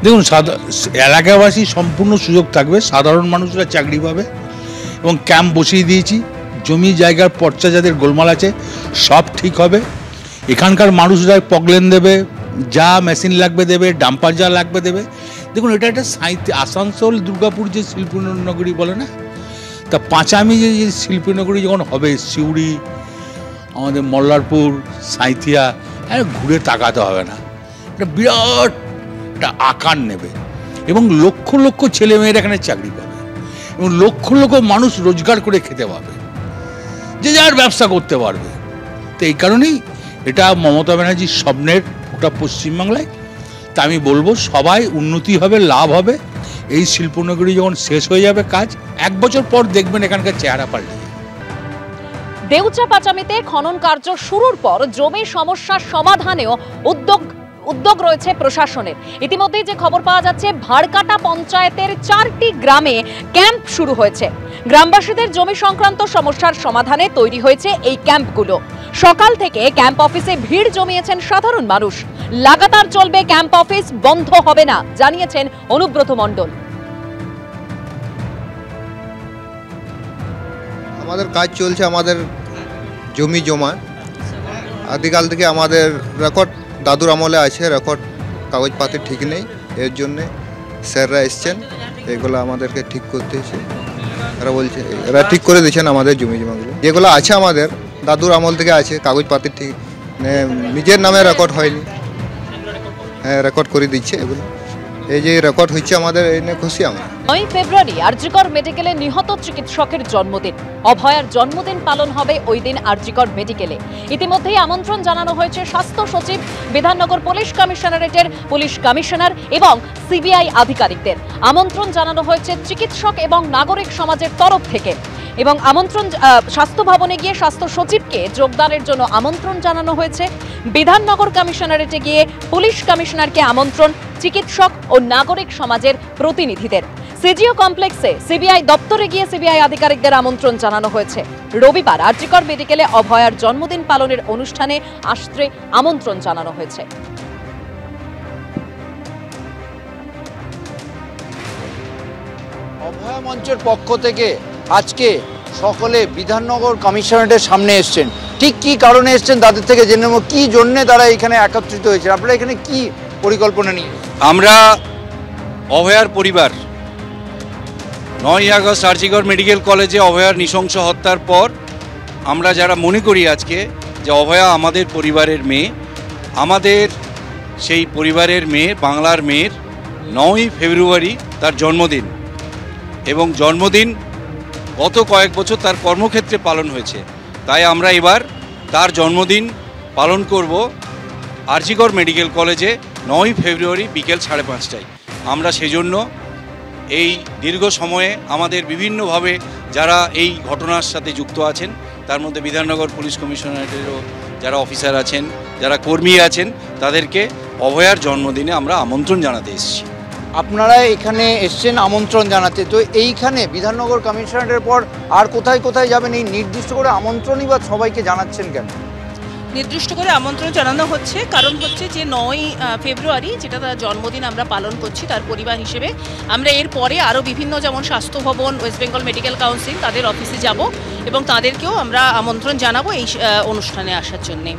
দেখুন, এলাকাবাসী সম্পূর্ণ সুযোগ থাকবে, সাধারণ মানুষরা চাকরি পাবে এবং ক্যাম্প বসিয়ে দিয়েছি। জমি জায়গার পর্চা যাদের গোলমাল আছে সব ঠিক হবে। এখানকার মানুষরা পগলেন দেবে, যা মেশিন লাগবে দেবে, ডাম্পার যা লাগবে দেবে। দেখুন, এটা একটা আসানসোল দুর্গাপুর যে শিল্পনগরী বলে না, তা পাঁচামি যে শিল্পনগরী যখন হবে, সিউড়ি, আমাদের মল্লারপুর, সাঁইথিয়া, ঘুরে তাকাতে হবে না, এটা বিরাট একটা আকার নেবে এবং লক্ষ লক্ষ ছেলেমেয়েরা এখানে চাকরি পাবে এবং লক্ষ লক্ষ মানুষ রোজগার করে খেতে পাবে, যে যার ব্যবসা করতে পারবে। তো এই কারণেই এটা মমতা ব্যানার্জির স্বপ্নের গোটা পশ্চিমবাংলায়। তা আমি বলবো সবাই উন্নতি হবে, লাভ হবে। এই শিল্পনগরী যখন শেষ হয়ে যাবে কাজ, 1 বছর পর দেখবেন এখানকার চেহারা পাল্টে। দেউচা পাচামিতে খনন কার্য শুরুর পর জমি সমস্যার সমাধানেও উদ্যোগ রয়েছে প্রশাসনের। ইতিমধ্যেই যে খবর পাওয়া যাচ্ছে, ভাড়কাটা পঞ্চায়েতের 4টি গ্রামে ক্যাম্প শুরু হয়েছে। গ্রামবাসীদের জমি সংক্রান্ত সমস্যার সমাধানে তৈরি হয়েছে এই ক্যাম্পগুলো। সকাল থেকে ক্যাম্প অফিসে ভিড় জমিয়েছেন সাধারণ মানুষ। লাগাতার চলবে ক্যাম্প অফিস, বন্ধ হবে না, জানিয়েছেন অনুব্রত মণ্ডল। আমাদের কাজ চলছে, আমাদের জমি জমা আদিকাল থেকে আমাদের রেকর্ড দাদুর আমলে আছে, রেকর্ড কাগজপাতি ঠিক নেই। এর জন্যে স্যাররা এসছেন, এগুলো আমাদেরকে ঠিক করতে হয়েছে। এরা বলছে, এরা ঠিক করে দিচ্ছেন আমাদের জমি জমাগুলো যেগুলো আছে, আমাদের দাদুর আমল থেকে আছে, কাগজপাতি ঠিক নিজের নামে রেকর্ড হয়নি, হ্যাঁ রেকর্ড করে দিচ্ছে। এগুলো এই যে রেকর্ড হচ্ছে আমাদের, এই নিয়ে খুশি আমরা। 9 ফেব্রুয়ারি আরজিকর মেডিকেলে নিহত চিকিৎসকের জন্মদিন। অভয়ার জন্মদিন পালন হবে ওই দিন আরজিকর মেডিকেলে। ইতিমধ্যেই আমন্ত্রণ জানানো হয়েছে স্বাস্থ্য সচিব, বিধাননগর পুলিশ কমিশনারেটের পুলিশ কমিশনার এবং সিবিআই আধিকারিকদের। আমন্ত্রণ জানানো হয়েছে চিকিৎসক এবং নাগরিক সমাজের তরফ থেকে। এবং আমন্ত্রণ স্বাস্থ্য ভবনে গিয়ে স্বাস্থ্য সচিবকে যোগদানের জন্য আমন্ত্রণ জানানো হয়েছে। বিধাননগর কমিশনারেটে গিয়ে পুলিশ কমিশনারকে আমন্ত্রণ চিকিৎসক ও নাগরিক সমাজের প্রতিনিধিদের। সিজিও কমপ্লেক্সে সিবিআই দপ্তরে গিয়ে সিবিআই আধিকারিকদের আমন্ত্রণ জানানো হয়েছে। রবিবার আরজিকর মেডিকেলে অভয়ার জন্মদিন পালনের অনুষ্ঠানে আসতে আমন্ত্রণ জানানো হয়েছে। অভয়া মঞ্চের পক্ষ থেকে আজকে সকলে বিধাননগর কমিশনারেটের সামনে এসছেন। ঠিক কি কারণে এসছেন তাদের থেকে জেনে নেব, কি জন্য তারা এখানে একত্রিত হয়েছে। আপনারা এখানে কি পরিকল্পনা নিয়ে? আমরা অভয়ার পরিবার 9ই আগস্ট আরজিকর মেডিকেল কলেজে অভয়ার নৃশংস হত্যার পর আমরা যারা মনে করি আজকে যে অভয়া আমাদের পরিবারের মেয়ে, আমাদের সেই পরিবারের মেয়ে, বাংলার মেয়ের 9ই ফেব্রুয়ারি তার জন্মদিন, এবং জন্মদিন গত কয়েক বছর তার কর্মক্ষেত্রে পালন হয়েছে। তাই আমরা এবার তার জন্মদিন পালন করব আরজিকর মেডিকেল কলেজে 9ই ফেব্রুয়ারি বিকেল 5:30টায়। আমরা সেজন্য এই দীর্ঘ সময়ে আমাদের বিভিন্নভাবে যারা এই ঘটনার সাথে যুক্ত আছেন, তার মধ্যে বিধাননগর পুলিশ কমিশনারেটেরও যারা অফিসার আছেন, যারা কর্মী আছেন, তাদেরকে অভয়ার জন্মদিনে আমরা আমন্ত্রণ জানাতে এসেছি। আপনারা এখানে এসছেন আমন্ত্রণ জানাতে, তো এইখানে বিধাননগর কমিশনারেটের পর আর কোথায় কোথায় যাবেন, এই নির্দিষ্ট করে আমন্ত্রণই বা সবাইকে জানাচ্ছেন কেন? নির্দিষ্ট করে আমন্ত্রণ জানানো হচ্ছে কারণ হচ্ছে যে 9ই ফেব্রুয়ারি যেটা তার জন্মদিন আমরা পালন করছি তার পরিবার হিসেবে। আমরা এরপরে আরও বিভিন্ন, যেমন স্বাস্থ্য ভবন, ওয়েস্ট বেঙ্গল মেডিকেল কাউন্সিল, তাদের অফিসে যাব এবং তাদেরকেও আমরা আমন্ত্রণ জানাবো এই অনুষ্ঠানে আসার জন্যে।